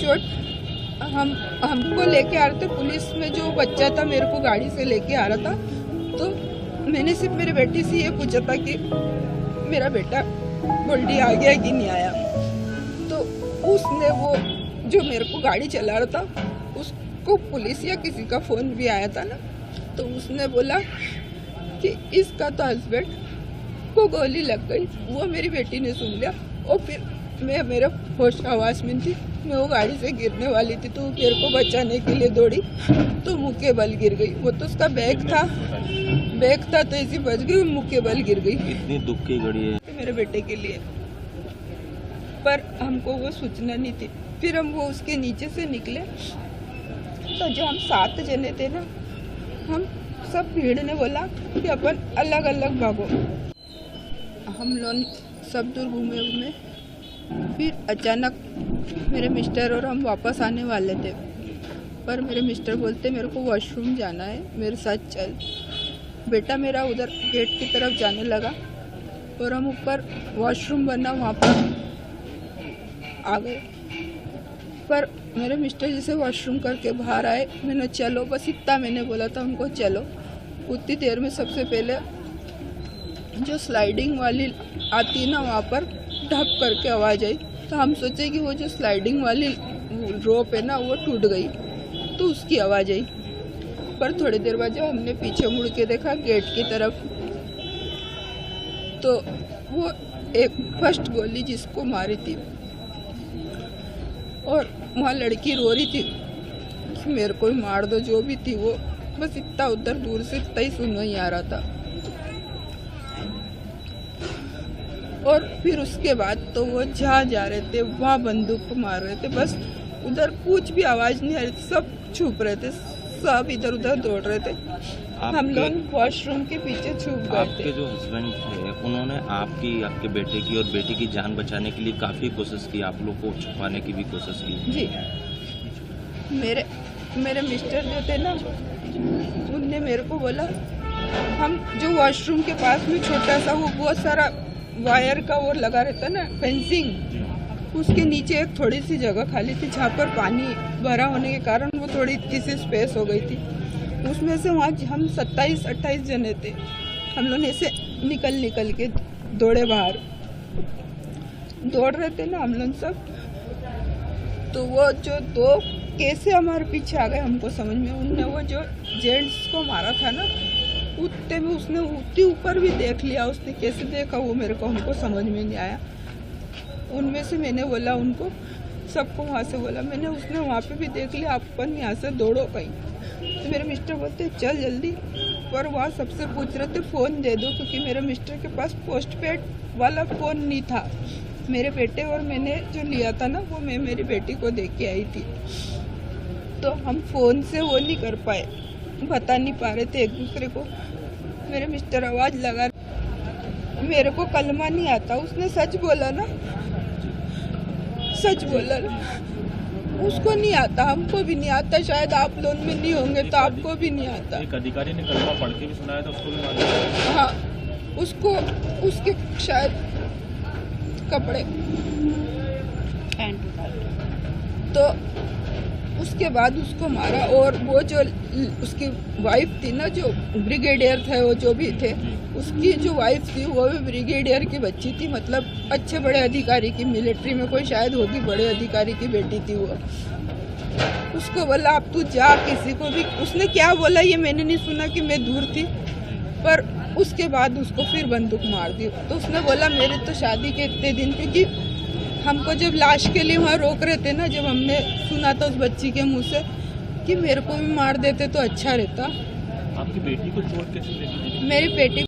चोट हमको लेके आ रहे थे। पुलिस में जो बच्चा था मेरे को गाड़ी से लेके आ रहा था, तो मैंने सिर्फ मेरी बेटी से ये पूछा था कि मेरा बेटा गोल्डी आ गया कि नहीं आया। तो उसने वो जो मेरे को गाड़ी चला रहा था उसको पुलिस या किसी का फ़ोन भी आया था ना, तो उसने बोला कि इसका तो हस्बैंड को गोली लग गई। वो मेरी बेटी ने सुन लिया और फिर मेरे होश आवाज़ में थी, मैं वो गाड़ी से गिरने वाली थी, तो मेरे को बचाने के लिए दौड़ी तो मुँह के बल गिर गई। वो तो उसका बैग था तो ऐसी बच गई, मुँह के बल गिर गई। इतनी दुख की घड़ी है मेरे बेटे के लिए, पर हमको वो सूचना नहीं थी। फिर हम वो उसके नीचे से निकले तो जो हम 7 जने थे ना, हम सब भीड़ ने बोला कि अपन अलग अलग भागो। हम लोग सब दूर घूमे, फिर अचानक मेरे मिस्टर और हम वापस आने वाले थे, पर मेरे मिस्टर बोलते मेरे को वॉशरूम जाना है, मेरे साथ चल। बेटा मेरा उधर गेट की तरफ जाने लगा और हम ऊपर वॉशरूम बना वहाँ पर आ गए। पर मेरे मिस्टर जैसे वॉशरूम करके बाहर आए, मैंने चलो, बस इतना मैंने बोला था उनको, चलो। उतनी देर में सबसे पहले जो स्लाइडिंग वाली आती ना, वहाँ पर ढप करके आवाज़ आई, तो हम सोचे कि वो जो स्लाइडिंग वाली रोप है ना वो टूट गई, तो उसकी आवाज़ आई। पर थोड़ी देर बाद जब हमने पीछे मुड़ के देखा गेट की तरफ, तो वो एक फर्स्ट गोली जिसको मारी थी, और वहाँ लड़की रो रही थी कि मेरे को ही मार दो, जो भी थी वो। बस इतना उधर दूर से इतना ही सुन ही आ रहा था। और फिर उसके बाद तो वो जहाँ जा रहे थे वहाँ बंदूक मार रहे थे, बस उधर कुछ भी आवाज़ नहीं आ रही थी, सब छुप रहे थे, सब इधर उधर दौड़ रहे थे। हम लोग वॉशरूम के पीछे छुप गए थे। आपके जो हस्बैंड थे उन्होंने आपके बेटे की और बेटी की जान बचाने के लिए काफ़ी कोशिश की, आप लोग को छुपाने की भी कोशिश की। जी, मेरे मिस्टर जो थे ना, उनने मेरे को बोला, हम जो वॉशरूम के पास में छोटा सा वो बहुत सारा वायर का वो लगा रहता ना, फेंसिंग, उसके नीचे एक थोड़ी सी जगह खाली थी जहाँ पर पानी भरा होने के कारण वो थोड़ी इतनी सी स्पेस हो गई थी। उसमें से वहाँ हम 27-28 जने थे। हम लोग ऐसे निकल के दौड़े, बाहर दौड़ रहे थे ना हम लोग सब। तो वो जो 2 कैसे हमारे पीछे आ गए हमको समझ में। उनने वो जो जेंट्स को मारा था ना, उतने में उसने उतनी ऊपर भी देख लिया, उसने कैसे देखा वो मेरे को हमको समझ में नहीं आया। उनमें से मैंने बोला उनको सबको, वहाँ से बोला मैंने, उसने वहाँ पे भी देख लिया, अपन यहाँ से दौड़ो कहीं। तो मेरे मिस्टर बोलते चल जल्दी, पर वहाँ सबसे पूछ रहे थे फ़ोन दे दो, क्योंकि मेरे मिस्टर के पास पोस्टपेड वाला फ़ोन नहीं था। मेरे बेटे और मैंने जो लिया था ना, वो मैं मेरी बेटी को दे के आई थी, तो हम फ़ोन से वो नहीं कर पाए, बता नहीं पा रहे थे एक दूसरे को। मेरे मिस्टर आवाज़ लगा, मेरे को कलमा नहीं आता, उसने सच बोला ना, सच बोला ना, उसको नहीं आता, हमको भी नहीं आता, शायद आप लोग में नहीं होंगे तो आपको भी नहीं आता। एक अधिकारी ने कलमा पढ़ के भी सुनाया था, उसको भी मार दिया। हाँ, उसको उसके शायद कपड़े, तो उसके बाद उसको मारा। और वो जो उसकी वाइफ थी ना, जो ब्रिगेडियर थे, वो जो भी थे, उसकी जो वाइफ थी वो भी ब्रिगेडियर की बच्ची थी, मतलब अच्छे बड़े अधिकारी की, मिलिट्री में कोई शायद होगी, बड़े अधिकारी की बेटी थी वो। उसको बोला अब तू जा, किसी को भी, उसने क्या बोला ये मैंने नहीं सुना कि मैं दूर थी, पर उसके बाद उसको फिर बंदूक मार दी। तो उसने बोला मेरे तो शादी के इतने दिन, क्योंकि हमको जब लाश के लिए वहाँ रोक रहे थे ना, जब हमने सुना था उस बच्ची के मुंह से कि मेरे को भी मार देते तो अच्छा रहता। आपकी बेटी को चोट कैसे लगी? मेरी बेटी